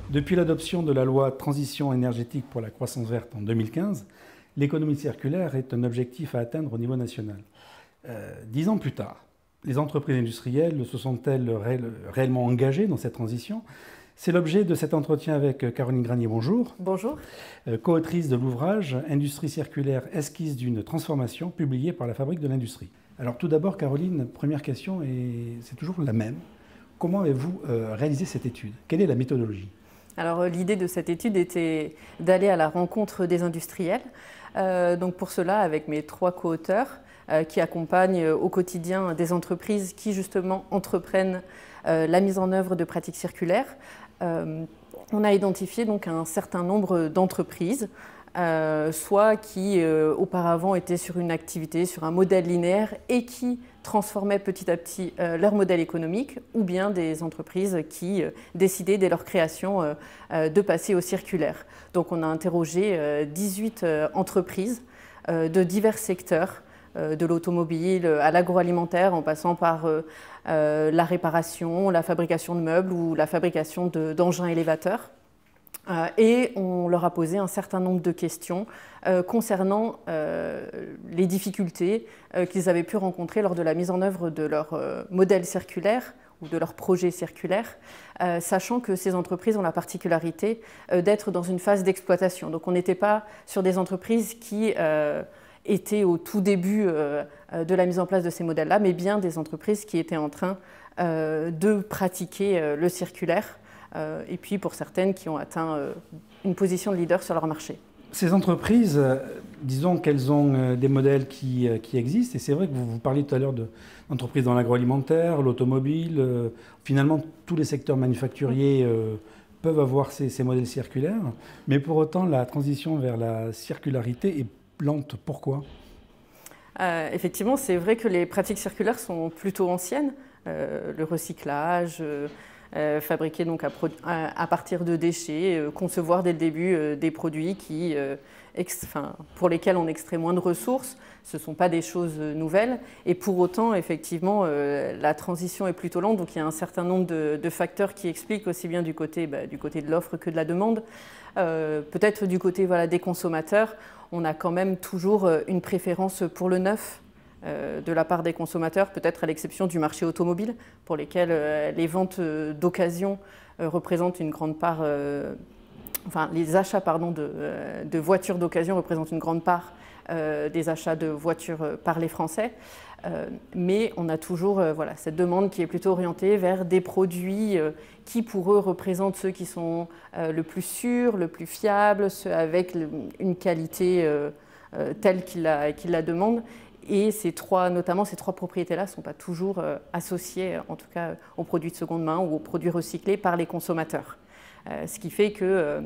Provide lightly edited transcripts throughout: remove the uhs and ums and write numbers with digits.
Depuis l'adoption de la loi Transition énergétique pour la croissance verte en 2015, l'économie circulaire est un objectif à atteindre au niveau national. 10 ans plus tard, les entreprises industrielles se sont-elles réellement engagées dans cette transition? C'est l'objet de cet entretien avec Caroline Granier. Bonjour. Bonjour. Co-autrice de l'ouvrage Industrie circulaire, esquisse d'une transformation, publié par la Fabrique de l'Industrie. Alors tout d'abord, Caroline, première question, et c'est toujours la même. Comment avez-vous réalisé cette étude? Quelle est la méthodologie? Alors l'idée de cette étude était d'aller à la rencontre des industriels. Donc pour cela, avec mes 3 co-auteurs qui accompagnent au quotidien des entreprises qui justement entreprennent la mise en œuvre de pratiques circulaires, on a identifié donc un certain nombre d'entreprises, soit qui auparavant étaient sur une activité, sur un modèle linéaire et qui transformaient petit à petit leur modèle économique, ou bien des entreprises qui décidaient dès leur création de passer au circulaire. Donc on a interrogé 18 entreprises de divers secteurs, de l'automobile à l'agroalimentaire, en passant par la réparation, la fabrication de meubles ou la fabrication d'engins élévateurs. Et on leur a posé un certain nombre de questions concernant les difficultés qu'ils avaient pu rencontrer lors de la mise en œuvre de leur modèle circulaire ou de leur projet circulaire, sachant que ces entreprises ont la particularité d'être dans une phase d'exploitation. Donc on n'était pas sur des entreprises qui étaient au tout début de la mise en place de ces modèles-là, mais bien des entreprises qui étaient en train de pratiquer le circulaire, et puis pour certaines qui ont atteint une position de leader sur leur marché. Ces entreprises, disons qu'elles ont des modèles qui existent, et c'est vrai que vous parliez tout à l'heure d'entreprises dans l'agroalimentaire, l'automobile, finalement tous les secteurs manufacturiers peuvent avoir ces modèles circulaires, mais pour autant la transition vers la circularité est lente. Pourquoi? Effectivement, c'est vrai que les pratiques circulaires sont plutôt anciennes. Le recyclage, fabriquer donc à partir de déchets, concevoir dès le début des produits pour lesquels on extrait moins de ressources, ce ne sont pas des choses nouvelles. Et pour autant, effectivement, la transition est plutôt lente. Donc il y a un certain nombre de facteurs qui expliquent aussi bien du côté de l'offre que de la demande. Peut-être du côté des consommateurs, on a quand même toujours une préférence pour le neuf de la part des consommateurs, peut-être à l'exception du marché automobile, pour lesquels les ventes d'occasion représentent une grande part, les achats de voitures d'occasion représentent une grande part des achats de voitures par les Français. Mais on a toujours cette demande qui est plutôt orientée vers des produits qui pour eux représentent ceux qui sont le plus sûrs, le plus fiables, ceux avec une qualité telle qu'ils la demandent. Et notamment ces trois propriétés-là ne sont pas toujours associées, en tout cas, aux produits de seconde main ou aux produits recyclés par les consommateurs. Ce qui fait que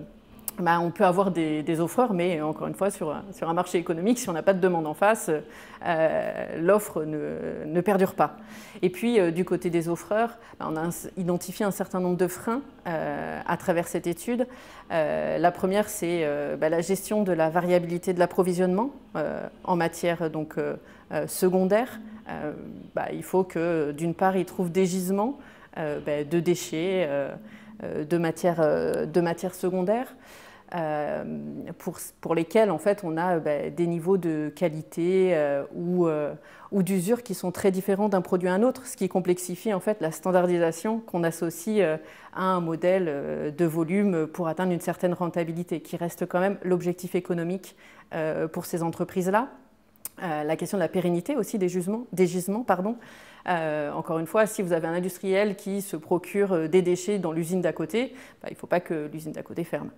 on peut avoir des offreurs, mais encore une fois, sur un marché économique, si on n'a pas de demande en face, l'offre ne perdure pas. Et puis, du côté des offreurs, on a identifié un certain nombre de freins à travers cette étude. La première, c'est la gestion de la variabilité de l'approvisionnement en matière secondaire. Il faut que, d'une part, ils trouvent des gisements de déchets, de matières secondaires, pour lesquels en fait on a des niveaux de qualité ou d'usure qui sont très différents d'un produit à un autre, ce qui complexifie en fait la standardisation qu'on associe à un modèle de volume pour atteindre une certaine rentabilité, qui reste quand même l'objectif économique pour ces entreprises-là. La question de la pérennité aussi des gisements. Encore une fois, si vous avez un industriel qui se procure des déchets dans l'usine d'à côté, il ne faut pas que l'usine d'à côté ferme.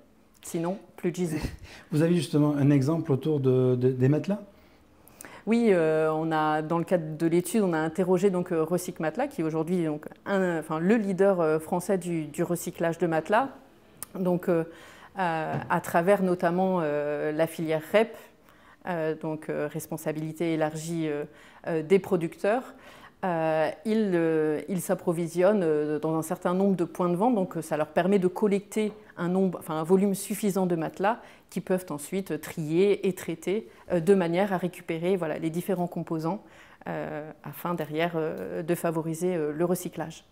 Sinon, plus de gisements. Vous avez justement un exemple autour des matelas? Oui, dans le cadre de l'étude, on a interrogé Recyc Matelas, qui est aujourd'hui le leader français du recyclage de matelas, à travers notamment la filière REP, responsabilité élargie des producteurs. Ils s'approvisionnent dans un certain nombre de points de vente, donc ça leur permet de collecter un volume suffisant de matelas qui peuvent ensuite trier et traiter de manière à récupérer les différents composants afin derrière de favoriser le recyclage.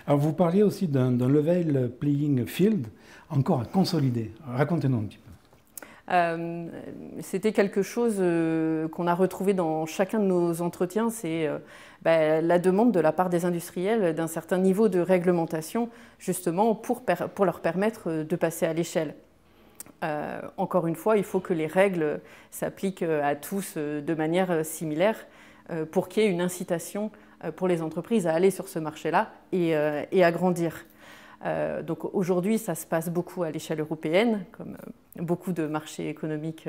Alors vous parliez aussi d'un level playing field encore à consolider. Racontez-nous un petit peu. C'était quelque chose qu'on a retrouvé dans chacun de nos entretiens, c'est la demande de la part des industriels d'un certain niveau de réglementation, justement pour leur permettre de passer à l'échelle. Encore une fois, il faut que les règles s'appliquent à tous de manière similaire pour qu'il y ait une incitation pour les entreprises à aller sur ce marché-là et à grandir. Donc aujourd'hui, ça se passe beaucoup à l'échelle européenne, comme beaucoup de marchés économiques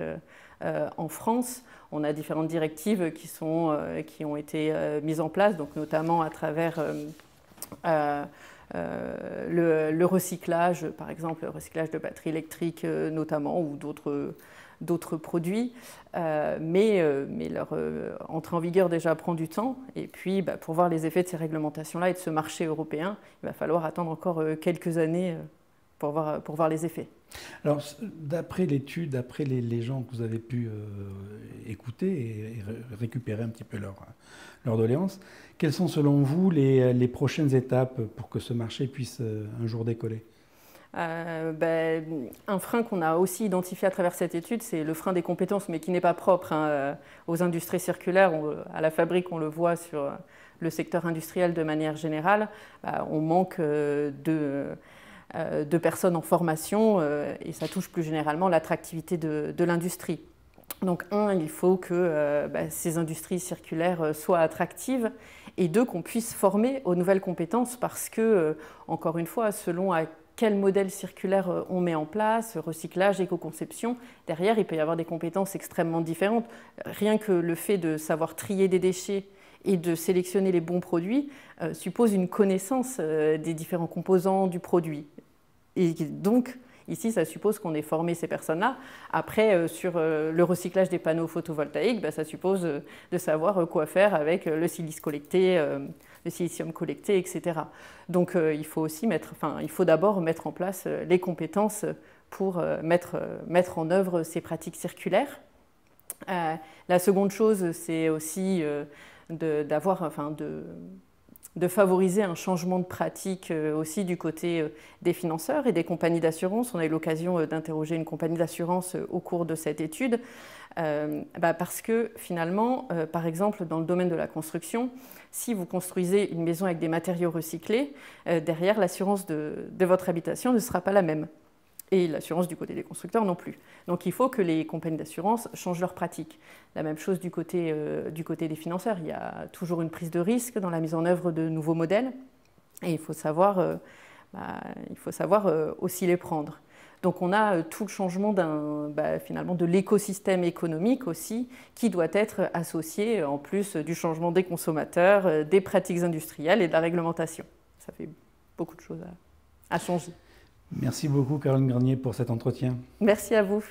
en France. On a différentes directives qui ont été mises en place, donc notamment à travers le recyclage, par exemple le recyclage de batteries électriques notamment, ou d'autres produits, mais leur entrée en vigueur déjà prend du temps. Et puis, pour voir les effets de ces réglementations-là et de ce marché européen, il va falloir attendre encore quelques années pour voir les effets. Alors, d'après l'étude, d'après les gens que vous avez pu écouter et récupérer un petit peu leur doléance, quelles sont selon vous les prochaines étapes pour que ce marché puisse un jour décoller ? Un frein qu'on a aussi identifié à travers cette étude, c'est le frein des compétences, mais qui n'est pas propre aux industries circulaires. À la fabrique, on le voit sur le secteur industriel de manière générale. On manque de personnes en formation et ça touche plus généralement l'attractivité de l'industrie. Donc il faut que ces industries circulaires soient attractives et deux, qu'on puisse former aux nouvelles compétences parce que, encore une fois, selon quel modèle circulaire on met en place, recyclage, éco-conception, derrière il peut y avoir des compétences extrêmement différentes. Rien que le fait de savoir trier des déchets et de sélectionner les bons produits suppose une connaissance des différents composants du produit. Et donc, ici, ça suppose qu'on ait formé ces personnes-là. Après, sur le recyclage des panneaux photovoltaïques, ça suppose de savoir quoi faire avec le silice collecté, le silicium collecté, etc. Donc, il faut d'abord mettre en place les compétences pour mettre en œuvre ces pratiques circulaires. La seconde chose, c'est aussi de favoriser un changement de pratique aussi du côté des financeurs et des compagnies d'assurance. On a eu l'occasion d'interroger une compagnie d'assurance au cours de cette étude parce que finalement, par exemple, dans le domaine de la construction, si vous construisez une maison avec des matériaux recyclés, derrière, l'assurance de votre habitation ne sera pas la même. Et l'assurance du côté des constructeurs non plus. Donc il faut que les compagnies d'assurance changent leurs pratiques. La même chose du côté des financeurs. Il y a toujours une prise de risque dans la mise en œuvre de nouveaux modèles et il faut savoir aussi les prendre. Donc on a tout le changement finalement de l'écosystème économique aussi qui doit être associé en plus du changement des consommateurs, des pratiques industrielles et de la réglementation. Ça fait beaucoup de choses à changer. Merci beaucoup Caroline Garnier pour cet entretien. Merci à vous.